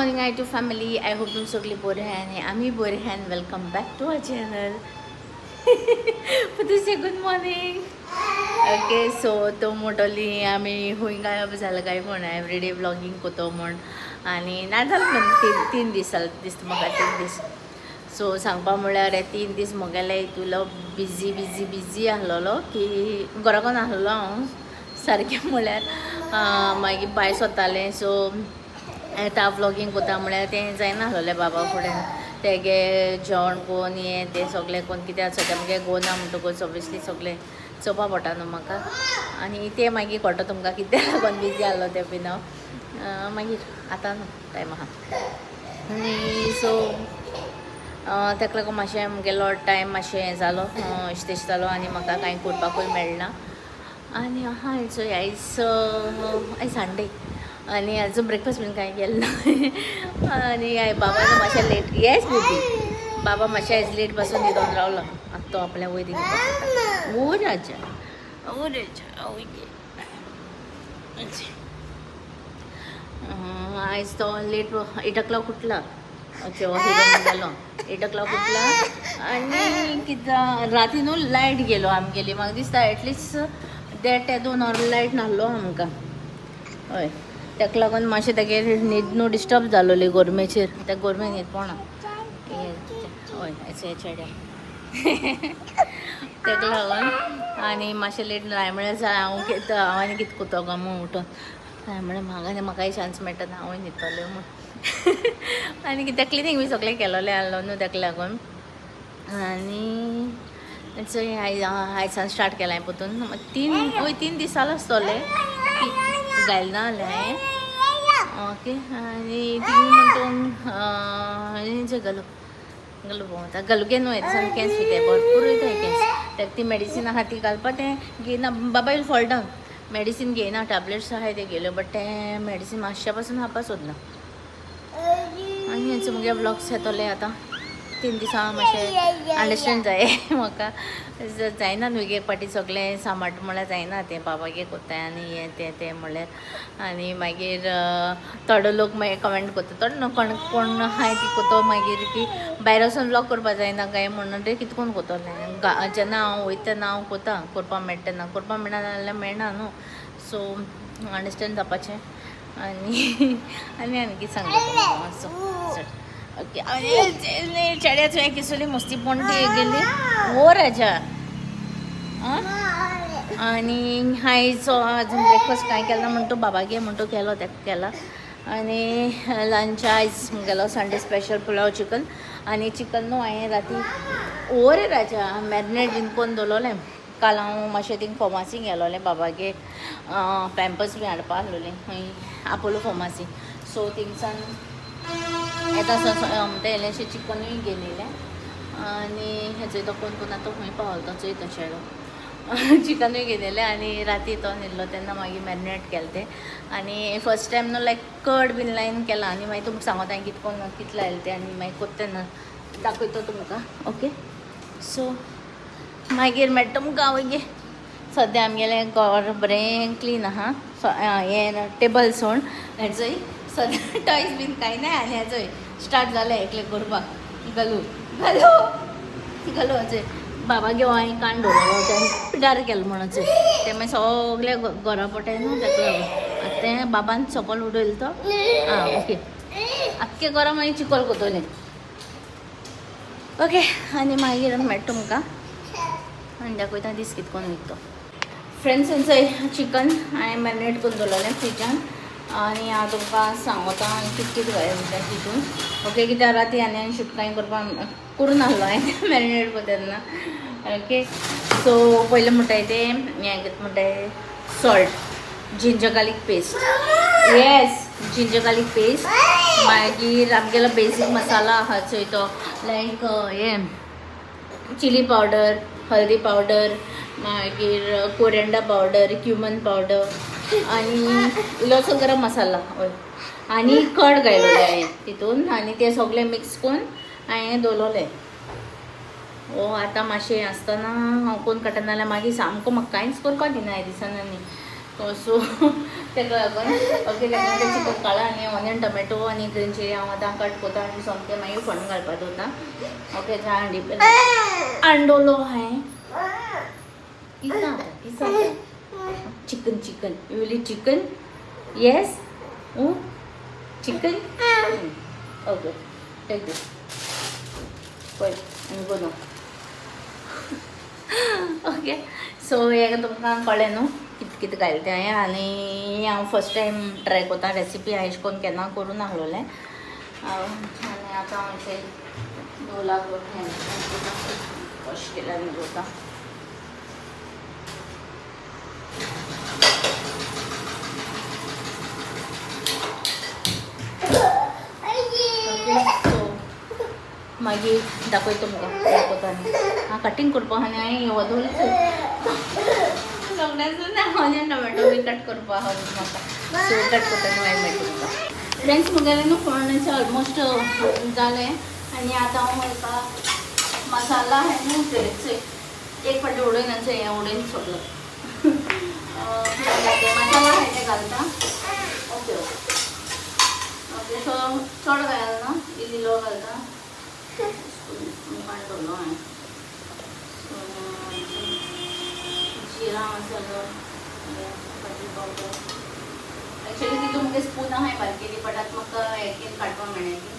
Morning I to family. I hope तुम्ही सगळी बरे आहे आणि आम्ही बरे आहे. And welcome back to our channel. तुझे गुड मॉर्निंग. ओके सो तो मोटोली आम्ही हुंय गायब झालं काय म्हण एवरीडे व्लॉगिंग करतो म्हण आणि ना झालं म्हण तीन दीस दिसता म्हाका 3 दीस. सो सांगपा म्हळ्यार 3 दीस म्हगेले तुला बिजी आहलोलो की घराकून आहलोलो हांव सारकें म्हळ्यार मागीर भायर सरतालें. सो आतां व्लॉगिंग करता म्हळ्यार तें जायना आहलोलें बाबा फुडें. तेगे जेवण कोन्न हें तें सगळें कोन्न कित्याक सद्या मुगे गोना म्हणटकूच ऑब्वियसली सगळें चोवपा पडटा न्हू म्हाका. आनी तें मागीर कळटा तुमकां कित्याक लागून बिजी आहलो तें बीन हांव मागीर आतां न्हू टायम आहा. आनी सो तेका लागून मातशें मुगेलो टायम मातशें हें जालो इश्टेश जालो आनी म्हाका कांय करपाकूय मेळना. आनी आयज संडे आनी आजून ब्रेकफास्ट बीन कांय केलें ना. आनी बाबा मातशें लेट येस बेबी बाबा मातशें आयज लेट पासून न्हिदोन रावलो. आतां तो आपल्या वयर घेवपाक ओ राजा आयज तो लेट 8 o'clock उठला. हिरो गेलो 8 o'clock उठला आनी कितें राती न्हू लायट गेलो आमगेली. म्हाका दिसता एटलिस्ट 1.5-2 hour लायट नासलो आमकां. हय तेका लागून मातशें तेगे न्हीद न्हू डिस्टर्ब जालोली गोरमेचेर. त्या गोरमे न्हीद पडना हय एचे चेड्या तेका लागून आनी मातशें लेट जाय म्हळ्यार हांव आनी कितें कोतो काय म्हूण उठोन जाय म्हळ्यार म्हाकाय चान्स मेळटा ना हांवूय न्हिदतलें म्हूण. आनी कितें क्लिनींग बी सगळें केलोलें आहलो न्हू तेका लागून. आनी चोय आयसान स्टार्ट केलां हांवें पोतून 3 दीस जालो आसतोले घायल ना जालें हांवें. ओके आनी तीन म्हणटून गलू भोंवता गलुगे न्हू येता केन्स वयताय भरपूर वयताय केन्स. तेका ती मेडिसीन आहा ती घालपा तें घेयना. बाबा विल फॉल डावन. मेडिसीन घेयना टॅबलेट्स आहाय ते घेयल्यो बट तें मेडिसीन मातशें पासून खावपा सोदना. आनी हेंचो मुगे व्लॉग्स येतोले आतां 3 दिसां मातशें अंडरस्टँड जाय म्हाका. जायना न्हू एक पाटी सगळें सांबाट म्हळ्यार जायना. तें बाबागे कोत्ताय आनी हें तें म्हळ्यार आनी मागीर थोडो लोक मागीर कमेंट करता थोडो न्हू कोण आहाय ती कोतो मागीर की भायर वचून व्लॉग करपा जायना काय म्हणून रे कितें कोन्न कोतोलें. जेन्ना हांव वयता तेन्ना हांव कोता करपा मेळटा तेन्ना करपा मेळना जाल्यार मेळना न्हू. सो अंडरस्टँड जावपाचें आनी कितें सांगता सो ओके. आनी चेड्याचो एक इसोली मस्ती पणटी गेली वो राजा. आनी आयज आजून ब्रेकफास्ट कांय केलो ना म्हणटू बाबागे म्हणटू केलो तेका केला. आनी लंच आयज मुगेलो संडे स्पेशल पुलाव चिकन. आनी चिकन न्हू हांवें राती ओ रे राजा मॅरिनेट बीन कोन्न दवरलोलें. काल हांव मातशें थिंग फॉर्मासी गेलोलें बाबागे पॅम्पर्स बी हाडपा आहलोलीं खंय आपोलो फॉर्मासी. सो थिंगसान येता म्हणटा इल्लेशें चिकनूय घेवन येयलें. आनी हेचोय तो कोण आतां खंय पावलो तो चोय तो चेडो चिकनूय घेवन येयलें. आनी राती तो न्हिदलो तेन्ना मागीर मॅरिनेट केलें तें. आनी फर्स्ट टायम न्हू लायक कर्ड बीन लायन केलां. आनी मागीर तुमकां सांगता हांवें कितें लायलें तें आनी मागीर कोत्ता तेन्ना दाखयता तुमकां. ओके सो मागीर मेळटा तुमकां आवय सद्या आमगेलें घर बरें क्लीन आहा. हें टेबल सोड हेचोय सद्या टॉयज बीन कांय ना. आनी हेचोय स्टार्ट जालें एकलें करपाक गलू हेचोय बाबा घेवन हांवें काण दवरलो तें पिड्ड्यार केलें म्हणून तें मागीर सगळें घरा पडटाय न्हू तेका लागून. आतां तें बाबान चपल उडयलो तो ओके आख्खें घरा मागीर चिकोल कोतोलें. ओके आनी मागीर मेळटा तुमकां आनी दाखयता दीस कितें कोन्न वयता तो. फ्रेंड्स हेंचोय चिकन हांवें मॅरिनेट करून दवरलोलें फ्रिजान. आनी हांव तुमकां सांगता कितें घालता तितून. ओके कित्याक राती आनी शूट कांय करून आहलो हांवें मॅरिनेट करता तेन्ना. ओके सो पयलें म्हणटाय तें हें कितें म्हणटाय salt ginger garlic paste yes ginger garlic paste. मागीर आमगेलो बेजीक मसाला आहा चोय तो लायक हें चिली पावडर हल्दी पावडर मागीर कोरिएंडर पावडर क्युमन पावडर आनी इल्लोसो गरम मसाला हय आनी कड घायलोलें हांवें तितून. आनी तें सगळें मिक्स करून हांवें दवरलोलें. ओ आतां मातशें आसतना हांव कोन्न काडटा नाल्यार मागीर सामको म्हाका कांयच करपा दिना ह्या दिसांनी. सो ताका लागून ओके ताका चिकन काळा आनी ऑनियन टमॅटो आनी ग्रीन चिली हांव आतां कट करता आनी सोमतें मागीर फोडून घालपाक दवरता. ओके त्या हांडी अंडोलो हांवें chicken chicken you will eat chicken yes chicken okay take this पळय आनी गो नो ओके सो हें तुमकां कळ्ळें न्हू कितें कितें घालता हांवें आनी हांव फर्स्ट टायम ट्राय करता रेसिपी हांवें अशें करून केन्ना करूं नाहलोलें आनी आतां हांव अशें दोलाक वॉश केल्यार दवरता. मागीर दाखय तुमकां दाखयता हांव कटींग करपा आनी हांवें वदोळीच लग्नासून ऑनियन टोमॅटो बी कट करपा आहा म्हाका सो कट करता न्हू हांवें मागीर तुमकां फ्रेंड्स मुगेलें न्हू फोडणेचें ऑलमोस्ट जालें आनी आतां हांव एका मसाला है न्हू तेचो एक फावटी उडयन हें उडयन सोडलो मसाला है तें घालता. ओके ओके ओके सो चड घालना इल्लो घालता दवरलो हांवें जिरा मसालो भाजी पावडर एक्चुअली तितून मुगे स्पून हांवें बारकेली बट आतां म्हाका हें काडपाक मेळ्ळें ती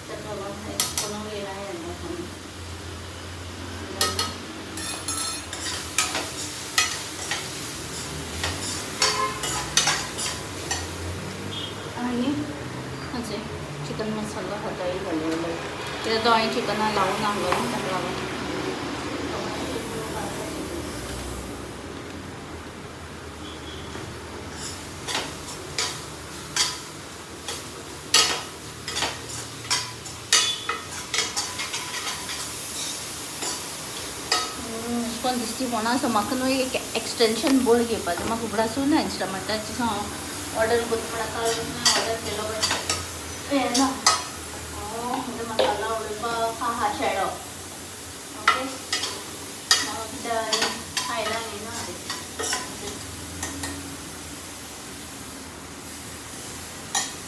ताका लागून स्पून घेयला हांवें आनी अशें चिकन मसाला हाताळी घाललेलो कित्याक तो हांवें चिकनाक लावून आहलो ताका लागून कोण दिसती म्हणा सो म्हाका न्हू एक एक्सटेंशन बोर्ड घेवपाचो म्हाका उगडासूं ना इंस्ट्रुमेंटाची सो हांव ऑर्डर करता म्हण आतां ऑर्डर केलो बट हें ना म्हणजे मसाला उडोवपाक हा शेडो ओके खायला न्ही ना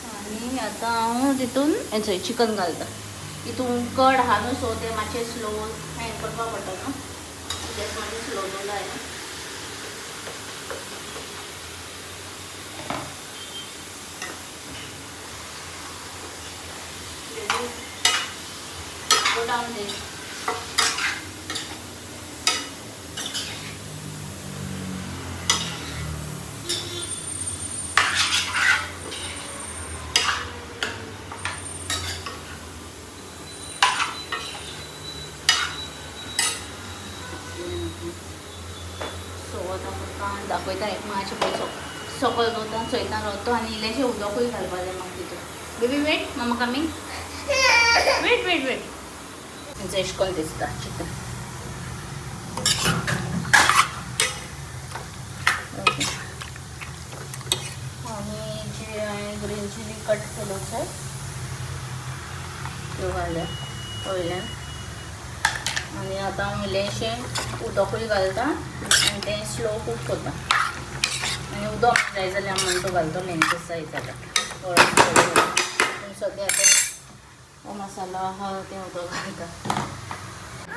आनी आतां हांव तितून हेचो चिकन घालता. तितून कड आहा न्हू सो तें मातशें स्लो हें करपा पडटा न्हू गॅस मातशें स्लो दवरला हांवें. Go down there. दाखयता एक मातशें पळय सकयल दवरता चोयता रावता आनी इल्लेशें उदकूय घालपा जाय म्हाका तितून. Baby wait mama coming wait wait wait हेंचो अशें करून दिसता चिकन ओके आनी जे हांवें ग्रीन चिली कट केलो चोय त्यो घाल्या वयल्यान आनी आतां हांव इल्लेशें उदकूय घालता आनी तें स्लो कूक करता आनी उदक जाय जाल्यार हांव म्हणटो घालता लेंचीस जाय जाल्यार पूण सद्या आतां हो मसाला आहा तें उदक घालता.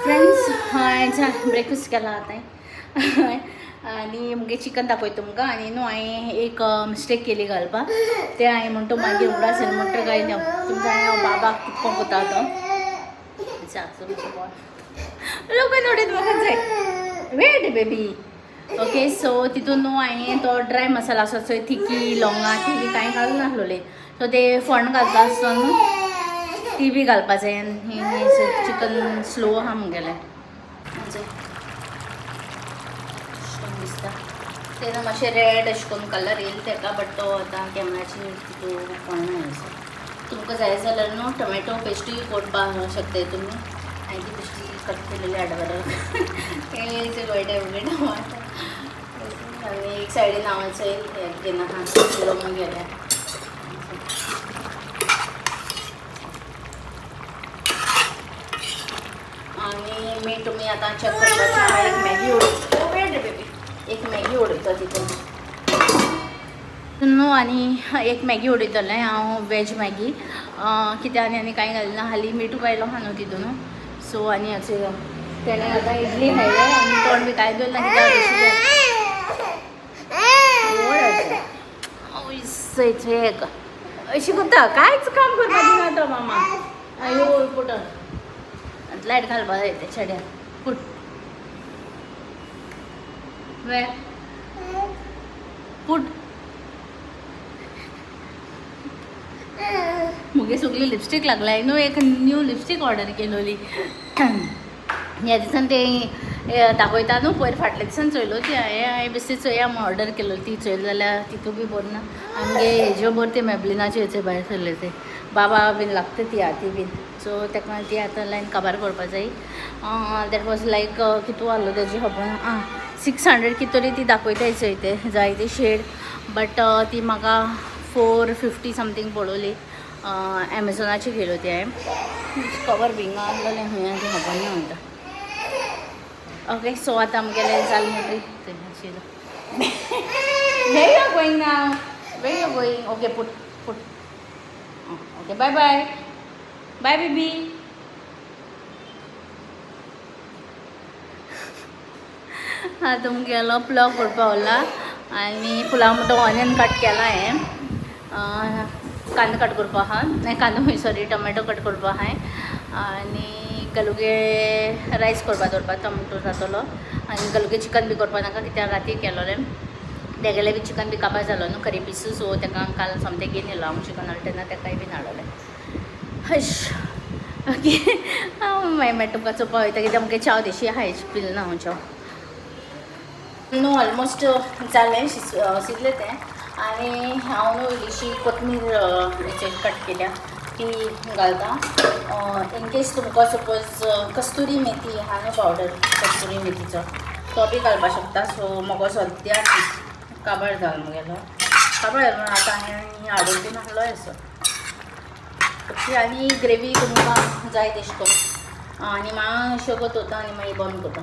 फ्रेंड्स हांवें ब्रेकफास्ट केला आतां आनी मुगे चिकन दाखयता तुमकां आनी न्हू हांवें एक मिस्टेक केली घालपा तें हांवें म्हणटा मागीर उगडास म्हणटा काय तुमकां हांवें बाबाक कितको कोता तो साकसो मातशें लोक नोडीत म्हाका जाय वेट बेबी ओके सो तितून न्हू हांवें तो ड्राय मसाला आसा चोय तिकी लवंगां ती बी कांय घालूं नासलोलें सो ते फोण्ण घालता आसतना न्हू ती बी घालपा जाय आनी चिकन स्लो आहा मुगेलें दिसता तेन्ना मातशें रेड अशें करून कलर येयला तेका बट तो आतां कॅमेराचेर तितून कळना तुमकां जाय जाल्यार न्हू टोमॅटो पेस्टूय करपाक शकताय तुमी हांवें ती बेश्टी कट केलेली हाडवार गोयटा उगडे टमाटर आनी एक सायडीन हांवें हें घेना हा लवंग गेल्या आनी मीठ तुमी आतां चेक करपाचें एक मॅगी उडयता बेबी एक मॅगी उडयता तितून न्हू आनी एक मॅगी उडयतलें हांव वॅज मॅगी कित्याक आनी कांय घालिना हालीं मीठ पायलो आहा न्हू तितून सो आनी अशें तेणें आतां इडली खायलें आनी तोंड बी कांय दवरना कित्याक अशें अशी कोत्ता कांयच काम करपा दिना तो मामा अयो पुट लायट घालपा जाय ते चेड्या पुट वे पुट मुगे सगळी लिपस्टीक लागलाय न्हू एक न्यू लिपस्टीक ऑर्डर केलोली ह्या दिसान ते दाखयता न्हू पयर फाटल्या दिसान चोयलो ती हांवें बेश्टी चोया म्हूण ऑर्डर केलो ती चोयली जाल्यार तितू बी बरो ना आमगे हेज्यो बरो ते मॅबलिनाचे हेचे भायर सरले ते बाबा बीन लागता ती हाती बीन सो तेका ती आतां लायन काबार करपा जाय दॅट वॉज लायक कितू आहलो तेजी खबर ना 600 कितें तरी ती दाखयताय चोय ते जाय ती शेड बट ती म्हाका 450 समथींग पडोली एमेझॉनाची घेयलो ती हांवें कवर भिंगा आहलोलें खंय ती खबर ना म्हणटा ओके सो आतां आमगेलें जालें म्हणटरी आशिल्लो where you are going now where you are going okay put put okay bye bye bye baby आतां तुमगेलो पुलाव करपा उरला आनी पुलाव म्हणटा ऑनियन कट केला हांवें कांदो कट करपा आहा नाही कांदो सॉरी टोमॅटो कट करपा आहाय आनी गलुगे रायस करपा दवरपा टोमॅटो जातलो आनी गलुगे चिकन बी करपा नाका कित्याक राती केलोलें तेगेलें बी चिकन बी काबार जालो न्हू करी पिसू सो तेका काल सोमतें घेवन येयलो हांव चिकन हाडटा तेन्ना तेकाय बीन हाडलें हश ओके मागीर तुमकां चोवपा वयता कित्याक मुगे चाव देशी आहाय पिल ना हांव चाव न्हू ऑलमोस्ट जालें शिजलें तें आनी हांव न्हू इल्लीशी कोथमीर हेचेर कट केल्या ती घालता इन केस तुमकां सपोज कस्तुरी मेथी आहा न्हू पावडर कस्तुरी मेथीचो तो बी घालपाक शकता सो म्हाका सद्याक काबार जालो मुगेलो काबार जालो म्हणून आतां हांवें हाडून बीन हाडलो असो ओके आनी ग्रेवी तुमकां जाय तेश करून आनी मातशें कोतोता आनी मागीर बंद करता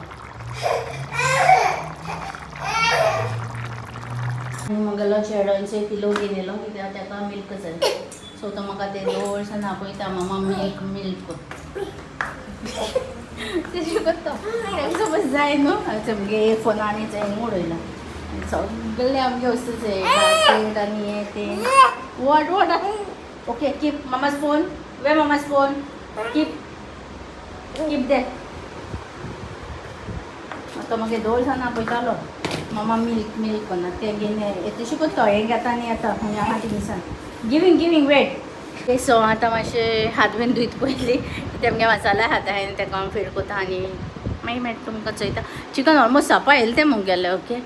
मुगेलो चेडोचे पिलो घेवन येयलो कित्याक तेका मिल्क जाय सो तो म्हाका ते दोळसान आपयता मामा मिल्क तेशें कोत्ता तेका समज जाय न्हू आमगे फोनांनी हें उडयला सगळें आमगे वस्तू जाय बास्केट आनी हें तें what what okay keep mama's phone वे मामाज फोन कीप कीप दे तो म्हागे दोळसान आपयतालो मामा मिल्क मिल्क कोन्ना तें घेवन येतशें कोत्ता हें घेता आनी येता खंय आहा थिंगसान गिवींग वेट सो आतां मातशें हात बीन धुयत पयली कित्याक मुगे मसाला खाता हांवें तेका फीड कोता आनी मागीर मेळटा तुमकां चोयता चिकन ऑलमोस्ट जावपा येयलें तें मुगेलें ओके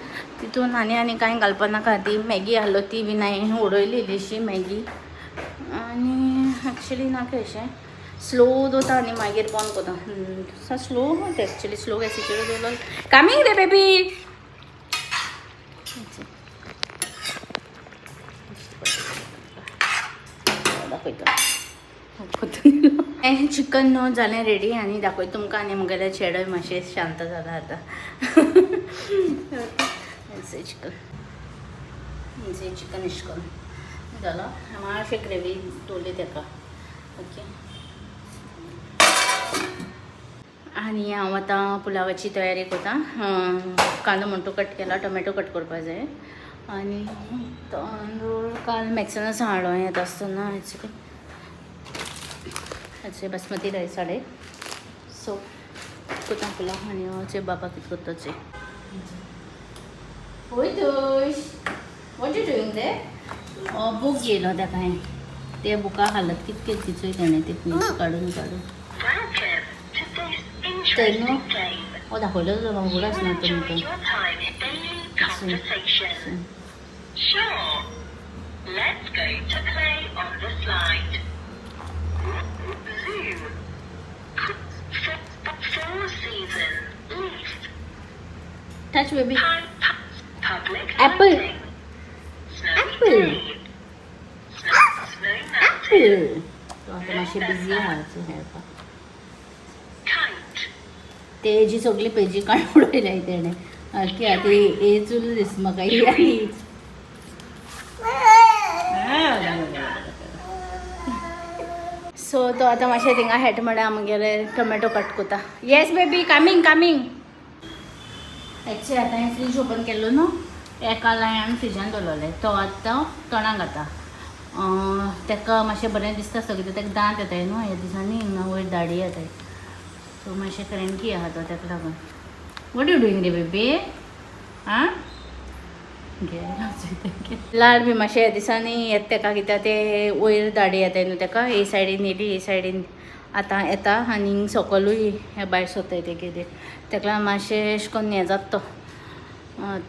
तितून आनी कांय घालपा नाका ती मॅगी आहलो ती बीन हांवें उडयली इल्लीशी मॅगी आनी एक्चुली नाका अशें स्लो दवरता आनी मागीर बंद कोता स्लो ते एक्चुली स्लो गॅसीचेर दवरलो कामींग रे बेबी दाखयता चिकन न्हू जालें रेडी आनी दाखयता तुमकां आनी मुगेले चेडोय मातशें शांत जाला आतां चिकन इश करून जालो मातशें ग्रेवी दवरली तेका ओके आनी हांव आतां पुलावाची तयारी करता कांदो म्हणटो कट केला टोमॅटो कट करपा जाय आनी तांदूळ काल मॅक्सनास हाडो येता आसतना हेचे बासमती रायस हाडे सो कोता पुलाव आनी हांवचे बाबा कितें करताचे वय तुश वॉट यू डुईंग दे बूक घेयलो तेका हांवें ते बुका हालत कितके तिचोय तेणें ते काडून तेन्ना हो दाखयलो जो म्हाका उगडास ना तुमकां Sure. Let's go to play on the slide. Zoo. Four season. Leaf. Touch baby. Public. Apple. Hunting. Snowy Apple. day. Snow mountain. Apple. तो आता मातशें बिजी आहा हेळपाक Kite. तेजी सगळी पेजी काडून उडयल्या तेणें की आतां हेचूल दीस म्हाका सो तो आतां मातशें थिंगा हेट म्हळ्यार आमगेले टोमॅटो कट कोता. Yes baby coming coming. Actually आतां हांवें फ्रीज ओपन केल्लो न्हू एका लायन फ्रिजान दवरलें तो आतां तोंडाक घाता. ताका मातशें बरें दिसता सो कित्याक ताका दांत येताय न्हू ह्या दिसांनी हिंगा वयर दाडी येताय सो मातशें क्रँकी आहा तो ताका लागून. वॉट यू डुईंग रे बेबी? आं लाड बी मातशें ह्या दिसांनी येता ताका कित्याक ते वयर दाडी येताय न्हू ताका हे सायडीन येयली हे सायडीन आतां येता आनी सकलूय हे भायर सोताय ते कितें ताका लागून मातशें अशें करून हें जाता तो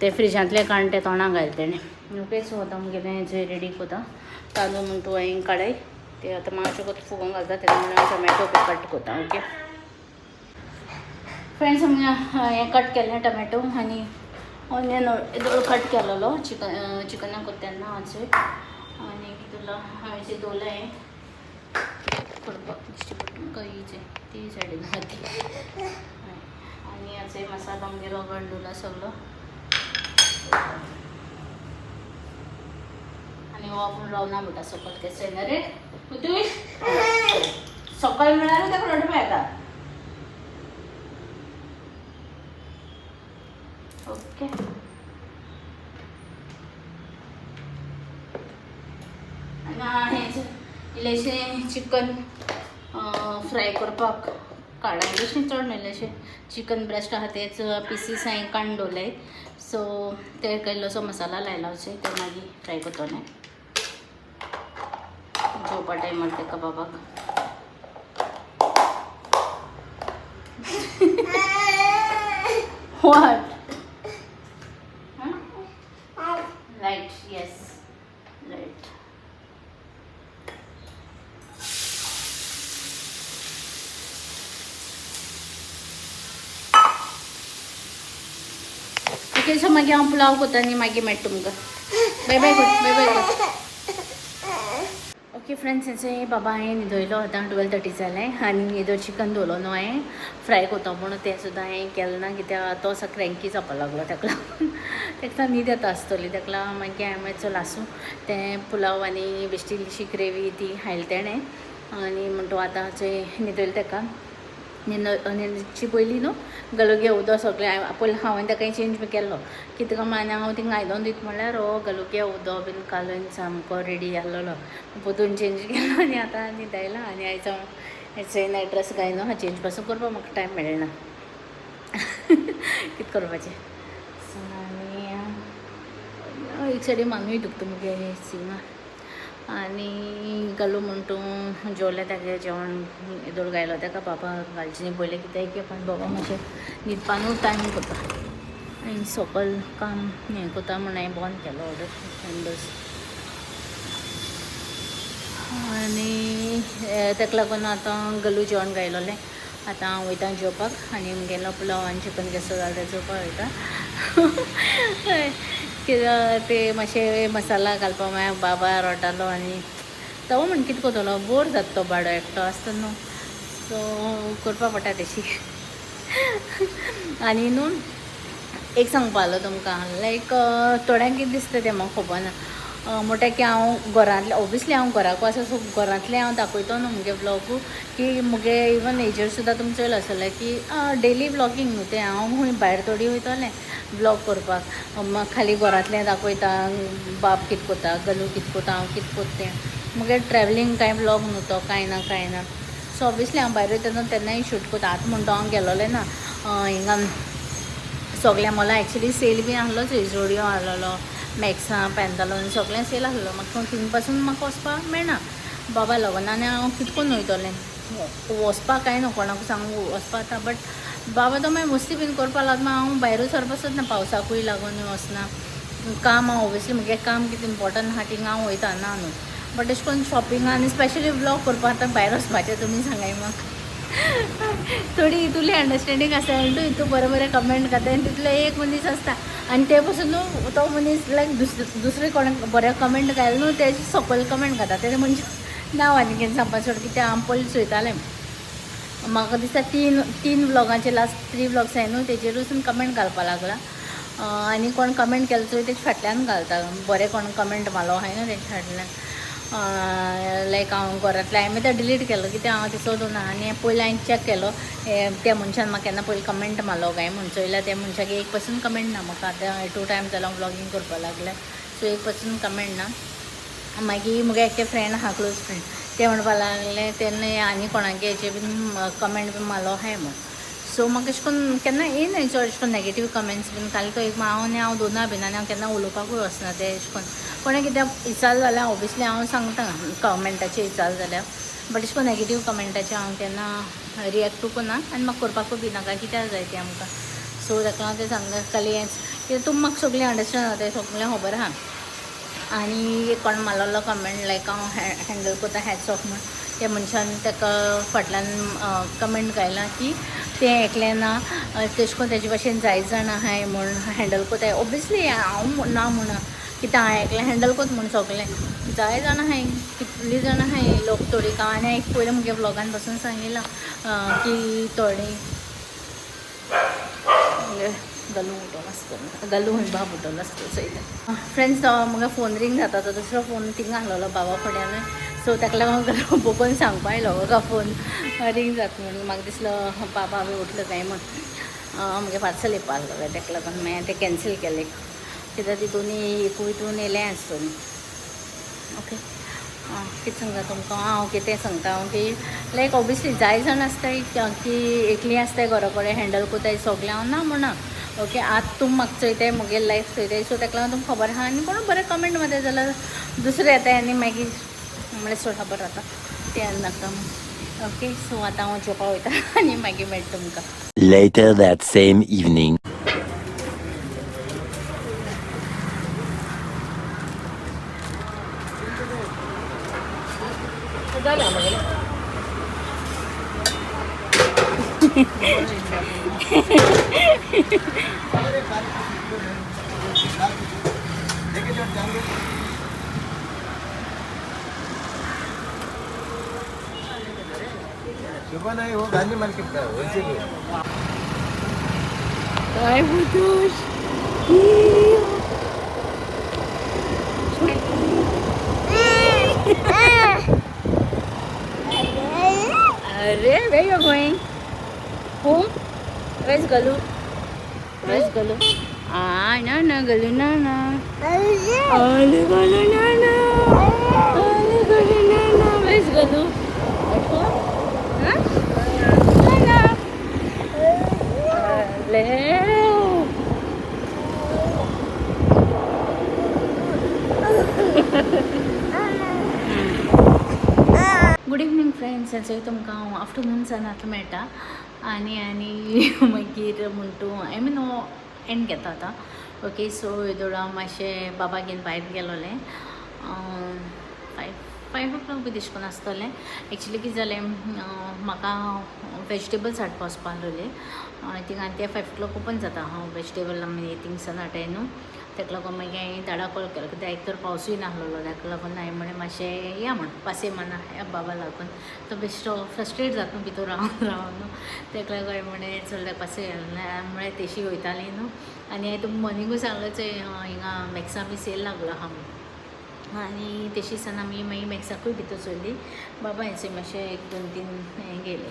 ते फ्रिजांतले काडून ते तोंडाक घाल तेणें. ओके सो आतां आमगेलें जें रेडी कोता तांदूळ म्हण तूं हांवें काडाय ते आतां मातशें कोत फुगोवंक घालता तेन्ना टोमॅटो कट कोता. ओके फ्रेंड्स हें कट केलें टोमॅटो आनी ऑनियन कट केलेलो चिकनाक कोत्ता तेन्ना हाचें आनी तुला हांवें दवरलें हें करपाक दिश्टी पडटा कईचें ती सायडीन घातली आनी हाचो मसालो आमगेलो गळडुला सगळो आनी हो आपूण रावना बेटा सकयल केसो ना रे तूं सकयल म्हळ्यार ताका रडपा येता. ओके आनी हें इल्लेशें चिकन फ्राय करपाक काडा इल्लेशें चड न्हू इल्लेशें चिकन ब्रेस्ट आहा तेच पिसीस हांवें काडून दवरले सो ते इल्लोसो मसाला लायला अशें ते मागीर फ्राय करतलें जेवपा टायमार ताका बाबाक. What? Right, yes. Right. Okay so मागीर हांव पुलाव करता आनी मागीर मेळटा तुमकां. बाय बाय कर बाय बाय कर. ओके फ्रेंड्स हेचें बाबा हांवें न्हिदयलो आतां 12:30 जालें आनी न्हिदो चिकन दवरलो न्हू हांवें फ्राय कोता पूण तें सुद्दां हांवें केलें ना कित्याक तो असो क्रँकी जावपा लागलो ताका लागून ताका न्हीद येता आसतली ताका लागून मागीर हांवें चल आसूं तें पुलाव आनी बेश्टी इल्लीशी ग्रेवी ती हायली तेणें आनी म्हणटा आतां न्हिदयलें ताका न्हिदची पयलीं न्हू गलोगे उदक सगळें पयलीं हांवें ताका चेंज बी केल्लो कित्याक आनी हांव थिंगा आयदन दिता म्हळ्यार हो गलोगे उदक बीन घालून सामको रेडी जाल्लो पोतून चेंज केलो आनी आतां न्हिदयलां आनी आयज हांव हेचो नायट ड्रेस घायनो हा चेंज पासून करपाक म्हाका टायम मेळना कितें करपाचें सो आनी एक सायडीन मानूय दुखता मुगे सिंगा आनी गलू म्हण तूं जेवलें तागे जेवण येदोळ घायलो ताका बाबा घालचें न्ही पयलें कित्याक की पण बाबा मातशें न्हिदपानूच टायम करता आनी सकयल काम हें कोता म्हण हांवें बंद केलो ऑर्डर विंडोज आनी ताका लागून आतां गलू जेवण घायलोलें आतां हांव वयतां जेवपाक आनी म्हगेलो पुलाव आनी चिकन केसो जाल तें जेवपाक वयता कित्याक ते मातशें मसाला घालपा म्हळ्यार बाबा रडटालो आनी तो म्हण कितें कोतलो बोर जाता तो बाडो एकटो आसता न्हू सो करपा पडटा तेशी आनी न्हू एक सांगपा आहलो तुमकां लायक थोड्यांक कितें दिसता तें म्हाका खबर ना म्हणटा की हांव घरांतलें ऑबियसली हांव घराकू आसा सो घरांतलें हांव दाखयतो न्हू मुगे ब्लॉगू की मुगे इवन हेजेर सुद्दां तुमचो चोयलो आसतलें की डेली ब्लॉगींग न्हू तें हांव खूंय भायर थोडी वयतलें ब्लॉग करपाक खाली घरांतलें दाखयता बाब कितें कोता गलू कितें कोता हांव कितें कोत्ता तें मुगे ट्रॅवलींग कांय ब्लॉग न्हू तो कांय ना सो ऑबियसली हांव भायर वयता तेन्नाय शूट कोता आतां म्हणटा हांव गेलोलें ना हिंगा सगळ्या मला एक्चुली सेल बी आहलोच जोडियो आहलोलो मॅक्सां पॅन्टालोन सगळें सेल आहलो म्हाका थिंग पासून म्हाका वचपाक मेळना बाबा लग्नान हांव कितकून वयतलें वचपाक कांय न्हू कोणाक सांगू वचपा आतां बट बाबा तो मागीर मस्ती बीन करपा लागून हांव भायरूच सरपासच ना पावसाकूय लागून वचना काम हांव ऑबियसली म्हगे काम कितें इम्पॉर्टंट आहा थिंगा हांव वयता ना न्हू बट अशें करून शॉपिंगा आनी स्पेशली ब्लॉग करपा आतां भायर वचपाचें तुमी सांगाय म्हाका थोडी हितूली अंडरस्टँडींग आसा तूं हितू बरें बरें कमेंट घाता आनी तितलो एक मनीस आसता आनी ते पासून न्हू तो मनीस लायक दुसरे कोणाक बरें कमेंट घाल न्हू तेजे सकयल कमेंट घाता तेजे म्हणजे नांव आनी कितें सांगपा सोड कित्याक हांव पयलीं चोयतालें म्हाका दिसता तीन व्लॉगांचे लास्ट 3 व्लॉग्स हाय न्हू तेजेर वचून कमेंट घालपा लागला आनी कोण कमेंट केलो चोय तेजे फाटल्यान घालता बरें कोण कमेंट मारलो हाय न्हू तेजे फाटल्यान लायक हांव घरांतलें हांवें तें डिलीट केलो कित्याक हांव तें सोदूं ना आनी पयलीं हांवें चॅक केलो त्या मनशान म्हाका केन्ना पयलीं कमेंट मारलो काय म्हणून चोयल्यार त्या मनशाक एक पासून कमेंट ना म्हाका आतां 2 टायम जालो हांव ब्लॉगींग करपा लागलें सो एक पासून कमेंट ना मागीर मुगे एकटे फ्रेंड आहा क्लोज फ्रेंड ते म्हणपा लागले तेन्ना आनी कोणागे हेचे बीन कमेंट बीन मारलो आहाय म्हूण सो म्हाका अशें करून केन्ना येयना चड अशें करून नेगेटीव कमेंट्स बीन काल तो एक हांव दोना बीन आनी हांव केन्ना उलोवपाकूय वचना ते अशें करून कोणें कित्याक इचाल जाल्यार ऑबियसली हांव सांगता कमेंटाचे इचाल जाल्यार बट अशें करून नेगेटीव कमेंटाचे हांव केन्ना रिएक्टू करना आनी म्हाका करपाकूय बी नाका कित्याक जाय तें आमकां सो ताका हांव तें सांगता खाली हेंच कित्याक तुमी म्हाका सगळीं अंडरस्टँड जाता सगळें खबर आहा आनी कोण मारलो कमेंट लायक हांव हँडल करता हॅट्स ऑफ म्हूण त्या मनशान ताका फाटल्यान कमेंट घायला की तें एकलें ना तेश कोन्न तेजे भाशेन जायत जाण आहाय म्हूण हँडल कोताय ऑबियसली हांव ना म्हणा कित्याक हांवें एकलें हँडल कोत म्हूण सगलें जाय जाण आहाय कितलीं जाण आहाय लोक थोडी आनी एक पयलीं मुगे ब्लॉगान पासून सांगिलां की थोडीं गलू उठोलो आसतना गलू खंय बाब उठोलो आसता चोयता फ्रेंड्स म्हाका फोन रिंग जाता तो दुसरो फोन थिंगा आहलोलो बाबा फुड्यान सो ताका लागून बघून सांगपा आयलो म्हाका फोन रिंग जाता म्हणून म्हाका दिसलो बाबा बी उठलो काय म्हूण मुगे पार्सल येवपा आहलोलें ताका लागून मागीर तें कॅन्सील केलें कित्याक ती दोनी एकूयतून येयलें आसतलीं ओके कितें सांगता तुमकां हांव कितें सांगता हांव की लायक ऑबियसली जाय जाण आसताय की एकलीं आसताय घरा कडेन हँडल कोताय सगलें हांव ना म्हणा ओके आतां तुमी म्हाका चोयताय मुगे लायफ चोयताय सो ताका लागून तुमकां खबर आहा आनी कोण बरें कमेंट मारताय जाल्यार दुसरें येताय आनी मागीर म्हळ्यार चड खबर जाता तें नाका ओके सो आतां हांव जेवपा वयता आनी मागीर मेळटा तुमकां Later that same evening. सुबह नहीं वो गांधी मार्केट का वैसे भी काय बुदूश अरे where you going? Home? Where's Galu? Where's Galu? No, Galu, no. Ale Galu, no. Ale Galu, no. Where's Galu? At home? Huh? No. Leo. Good evening friends चोय तुमकां हांव आफ्टरनून आतां मेळटा आनी मागीर म्हणटू आय मीन एंड घेता आतां okay so हेदोळ हांव मातशें बाबा घेवन भायर गेलोलें 5 o'clock बी दिसकोन आसतलें एक्चुली कितें जालें म्हाका वेजिटेबल्स हाडपा वचपा आहलोलें थिंगा ते 5 o'clock ओपन जाता हांव वेजिटेबल थिंगसान हाडटाय न्हू ताका लागून मागीर हांवें धाडा कॉल केलो कित्याक एक तर पावसूय नाहलोलो ताका लागून हांवें म्हळें मातशें या म्हण पासय म्हणा ह्या बाबा लागून तो बेश्टो फ्रस्ट्रेट जाता न्हू भितर रावन न्हू ताका लागून हांवें म्हळें चल पासय म्हळ्यार तेशी वयतालीं न्हू आनी हांवें तुमकां मॉर्निंगूय सांगलो हिंगा मॅक्सा बी सेल लागलो आहा म्हणून आनी तेशी सान आमी मागीर मॅक्साकूय भितर चोयली बाबा हेंचें मातशें 1-2-3 हें गेले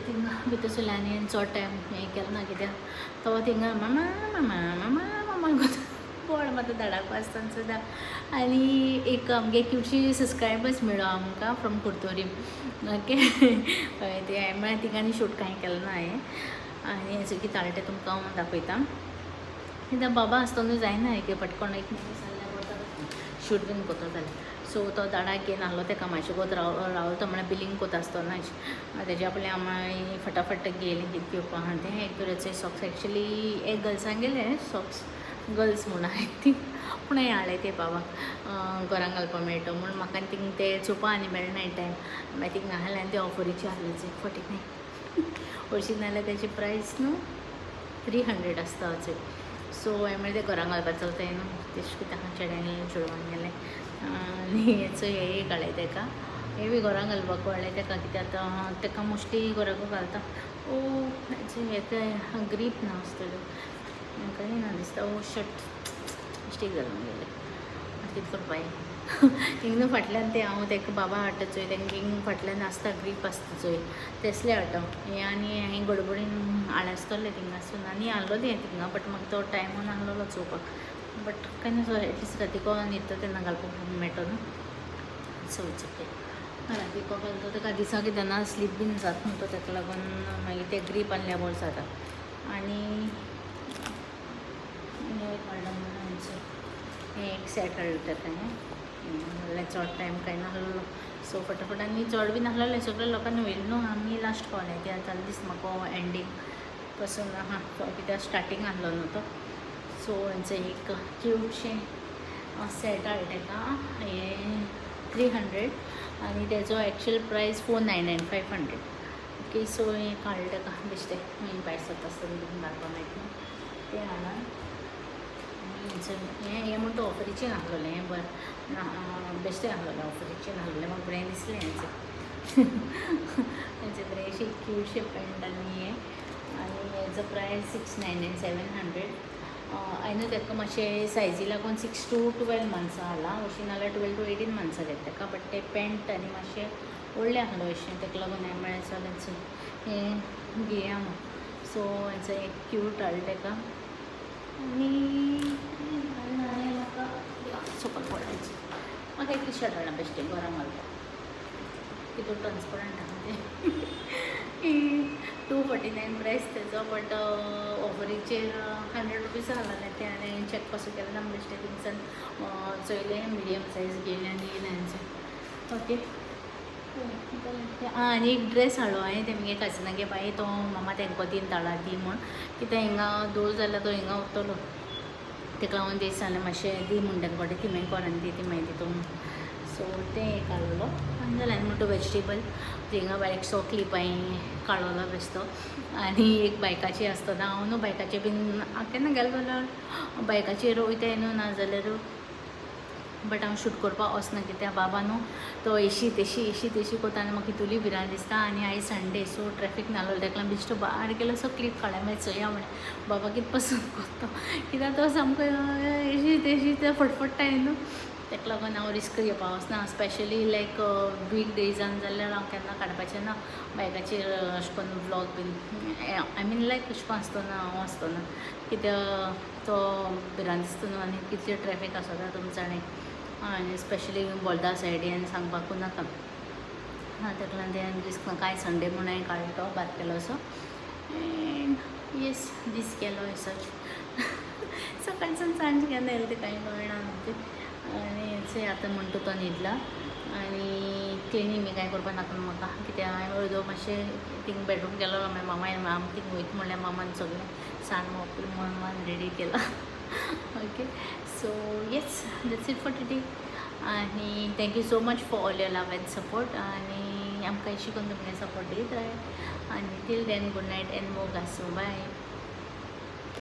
थिंगा भितर चोयलें आनी हांवें चड टायम हें केलो ना कित्याक तो थिंगा मामा बोड मात धाडाको आसतना सुद्दां आनी एक आमगे क्यूटशी सबस्क्रायबर्स मेळ्ळो आमकां फ्रॉम कुर्तोरी ओके हय ते म्हळ्यार थिंगांनी शूट कांय केलें ना हांवें आनी हें सगळीं ताळटे तुमकां हांव दाखयतां कित्याक बाबा आसतना जायना एक पटकन एक शूट बीन कोता जाल्यार सो तो धाडाक घेवन आहलो तेका मातशें कोत रावलो तो म्हळ्यार बिलींग कोता आसतनाच तेज्या पयलीं आमी फटाफट गेलीं कितें घेवपा आहा तें एक तरेचे सॉक्स एक्चुली एक गर्ल्सांक गेले सॉक्स गर्ल्स म्हूण हांवें ती पूण हांवें हाडले ते बाबाक घरान घालपा मेळटा म्हूण म्हाका थिंग ते चोवपा आनी मेळना नायट टायम मागीर थिंग आहले आनी ते ऑफरीचे आहले 49 हरशीं नाल्यार तेजी प्रायस न्हू 300 आसता अचय सो हांवें म्हळें ते घरान घालपाक चलताय न्हू तेश कित्याक चेड्यांनी चेडवान गेलें आनी हेचो हे एक हाडलें तेका हे बी घरान घालपाक हाडलें तेका कित्याक आतां तेका मोस्टली घराकूच घालता ओ हेचो हेका ग्रीप ना आसतलो म्हाका ना दिसता ओ शर्ट मिस्टेक जालो गेलें कितें करपाक हिंग फाटल्यान ते हांव ताका बाबा हाडटा चोय तांकां हिंग फाटल्यान आसता ग्रीप आसता चोय तेसले हाडटा हे आनी हांवें गडबडीन हाडनासतलें थिंगासून आनी हाडलोलें हें थिंगा बट म्हाका तो टायमून नासलोलो चोवपाक बट काय ना सो एटलिस्ट रातीको न्हिदता तेन्ना घालपाक मेळटा न्हू सो इट्स ओके रातीको घालता ताका दिसा केन्ना स्लीप बीन जाता न्हू तो ताका लागून मागीर ते ग्रीप आसल्या बोर जाता आनी काडला म्हणून हें एक सेट हाडटा ताणें चड टायम कांय नासलो सो फटाफट आनी चड बी नासलेलें सगळ्या लोकांनी वयलें न्हू आमी लास्ट पावलें त्या दिस म्हाका एंडींग पासून कित्याक स्टार्टींग आसलो न्हू तो सो हेंचो एक क्यूटशें सेट हाडलें ताका हें 300 आनी तेजो एक्चुअल प्रायस 499 500 ओके सो हें काडलें ताका बेश्टें मागीर भायर सरता आसतना बीन घालपाक मेळटा तें हाडून हें म्हणटा तो ऑफरीचें नासलोलें हें बरें बेश्टें आसलोलें ऑफरीचें नासलोलें म्हाका बरें दिसलें हेंचें बरें अशें क्यूटशें पॅण्ट आनी हें आनी हेजो प्रायस 699 700 हांवें ताका मातशें सायजी लागून 6 to 12 मंथ्सां हाडलां अशीं नाल्यार 12 to 18 मंथ्सां घेता ताका बट तें पॅण्ट आनी मातशें व्हडलें आसलो अशें ताका लागून हांवें म्हळें चल हें घेया म्हणून सो हेंचो एक क्यूट हाडलें ताका आनी म्हाका सकयल पडायची म्हाका एक टी शर्ट हाडला बेश्टें गरम घालता तितून ट्रान्सपरंट आसा तें 249 प्रायस तेजो बट ऑफरीचेर 100 रुपीज घाललें तें आनी हांवें चॅक पासून केलें ना बेश्टें थिंगसान चोयलें मिडियम सायज घेयलें आनी येयलें हांवें ओके आनी एक ड्रेस हाडलो हांवें तें मगे काजिनागे बाये तो मामा तेंको तीन धाडा दी म्हूण कित्याक हिंगा दोल जाल्यार तो हिंगा उरतलो ताका लागून ते दिसालें मातशें दी म्हूण तेंको ती मागीर कोरान दी मागीर तितून सो तें एक हाडलो आनी जालें आनी म्हणटा वेजिटेबल थिंगा बारीकसो क्लीप हांवें काडलोलो बेश्टो आनी एक बायकाची आसतना हांव न्हू बायकाचेर बीन हांव केन्ना गेलें जाल्यार बायकाचेर वयताय न्हू नाजाल्यार बट हांव शूट करपाक वचना कित्याक बाबा न्हू तो एशी तेशी कोता आनी म्हाका हितूली भिरांत दिसता आनी आयज संडे सो ट्रॅफीक नासलो ताका लागून बेश्टो भायर गेलो सो क्लीप काडल्या मागीर चोया म्हळें बाबा कितें पसंद करता कित्याक तो सामको एशी तेशी ते फटफडटाय न्हू ताका लागून हांव रिस्क घेवपाक वचना स्पेशली लायक वीक डेजान जाल्यार हांव केन्ना काडपाचें ना बायकाचेर अशें करून व्लॉग बीन आय मीन लायक अशें करून आसतना हांव आसतना कित्याक तो भिरांत दिसता न्हू आनी कितलें ट्रॅफीक आसता तुमी जाणें आनी स्पेशली बोल्दा सायडीन सांगपाकूच नाका ताका लागून तें रिस्क नाका कांय संडे म्हूण हांवें काडलो तो बारकेलो असो एंड येस दीस केलो एसच सकाळच्यान सांज केन्ना येयलें तें कांय कळना न्हू आनी आतां म्हणटा तो न्हिदला आनी क्लिनींग बी कांय करपाक नाका म्हाका कित्याक हांवें अर्दो मातशें थिंग बेडरूम गेलो मागीर मामान आम थिंग वयता म्हणल्यार मामान सगळें सांड मोकळी मामान रेडी केला okay so yes that's it for today आनी thank you so much for all your love and support आनी आमकां अशी करून तुमकां सपोर्ट दीत राय आनी till then good night and मोग आसूं बाय